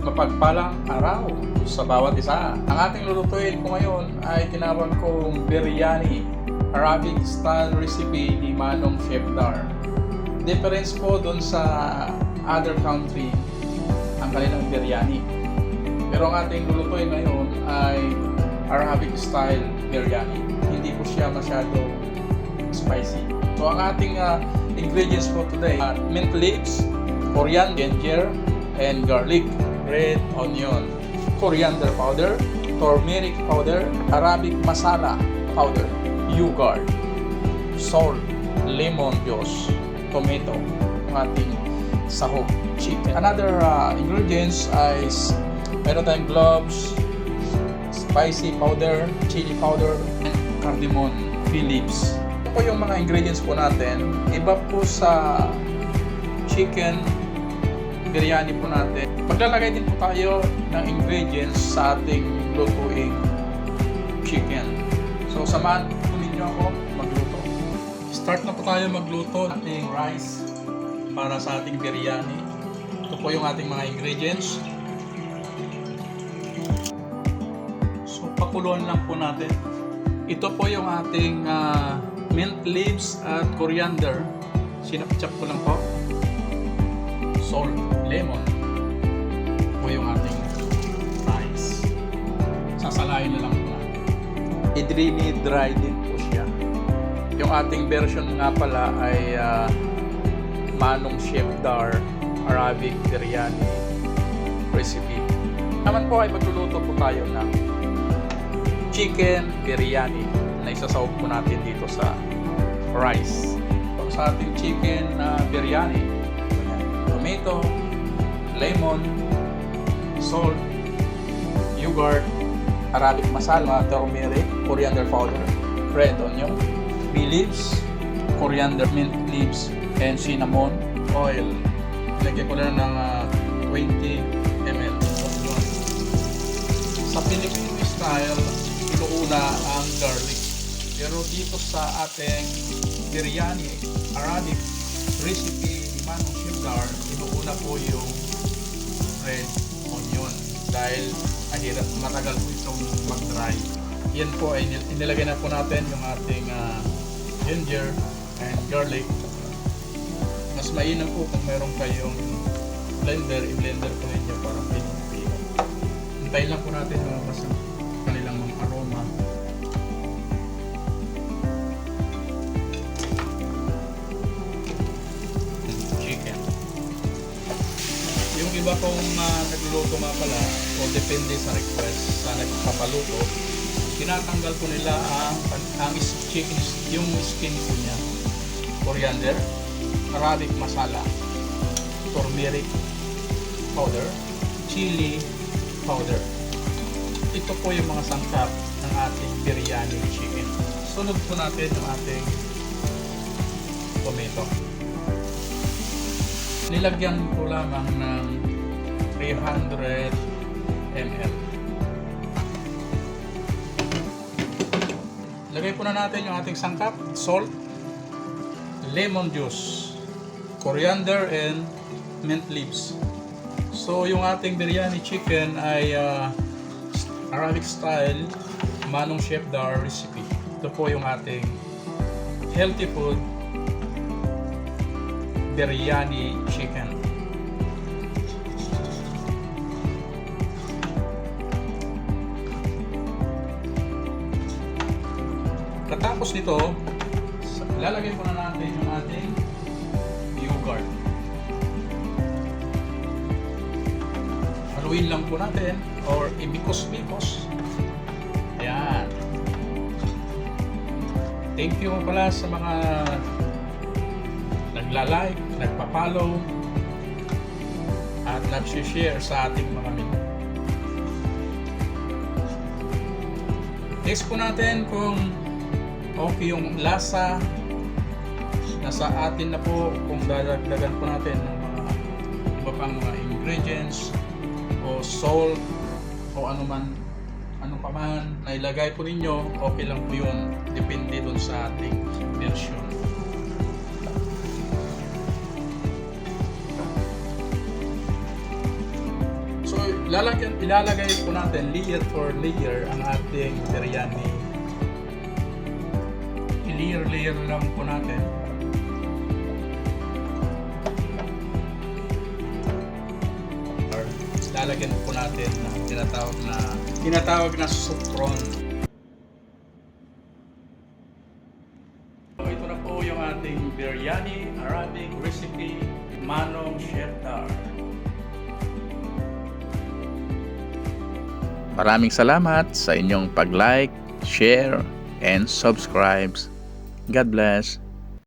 mapagpalang araw sa bawat isa. Ang ating lulutuin po ngayon ay tinawag kong biryani, Arabic style recipe ni Manong Chef Dar. Difference po dun sa other country ang kanilang biryani. Pero ang ating lulutuin ngayon ay Arabic style biryani. Hindi po siya masyado spicy. So ang ating ingredients for today are mint leaves, coriander, ginger, and garlic, red onion, coriander powder, turmeric powder, Arabic masala powder, yogurt, salt, lemon juice, tomato, ating sahog, chicken. Another ingredients is meron tayong cloves, spicy powder, chili powder, and cardamom, bay leaves. Ito po yung mga ingredients po natin. Iba po sa chicken biryani po natin. Maglalagay din po tayo ng ingredients sa ating lutuing chicken. So samahan po ninyo ako magluto. Start na po tayo magluto ng ating rice para sa ating biryani. Ito po yung ating mga ingredients. So pakuluan lang po natin. Ito po yung ating mint leaves at coriander. Sinapchap ko lang po. Salt, lemon. Ito po yung ating rice. Sasalain na lang po natin. I-dry din po siya. Yung ating version nga pala ay Manong Chef Dar Arabic biryani recipe. Naman po ay magluluto po tayo ng chicken biryani na isasawag po natin dito sa rice. So, sa ating chicken biryani, tomato, lemon, salt, yogurt, Arabic masala, turmeric, coriander powder, red onion, bay leaves, coriander, mint leaves, and cinnamon oil. Lagyan ko na ng 20 ml onion. Sa Filipino style, inuuna ang garlic. Pero dito sa ating biryani, Arabic recipe ni Manong Chef Dar, inuuna po yung red onion dahil mahirap, matagal po itong mag-dry. Yan po ay inilagay na po natin yung ating ginger and garlic. Mas mainam po kung meron kayong blender, i-blender po ninyo para pinipino. Hintayin lang po natin lumabas ang kanilang mga aroma. Chicken. Yung iba kong nagluluto nga pala, o depende sa request sa nagpapaluto, tinatanggal po nila ang chicken, yung skin po niya. Coriander, Arabic masala, turmeric powder, chili powder. Ito po yung mga sangkap ng ating biryani chicken. Sunod po natin yung ating tomato. Nilagyan ko lamang ng 300 ml. Lagay po na natin yung ating sangkap, salt, lemon juice, coriander, and mint leaves. So yung ating biryani chicken ay Arabic style Manong Chef Dar recipe. Ito po yung ating healthy food biryani chicken. Katapos nito, lalagay po na natin yung ating yogurt. Haluin lang po natin or ibikos-bikos. Ayan. Thank you pala sa mga nagla-like, nagpa-follow, at nag-share sa ating mga video. Taste po natin kung okay yung lasa. Nasa atin na po kung dadagdagan po natin ng mga iba pang mga ingredients o salt o ano pa man na ilagay po ninyo, okay lang po yun, depende dun sa ating version. So Ilalagay po natin layer for layer ang ating biryani. I-layer lang po natin. Lalagyan po natin ng tinatawag na saffron. So, ito na po yung ating biryani Arabic recipe Manong Cheddar. Maraming salamat sa inyong pag-like, share, and subscribe. God bless.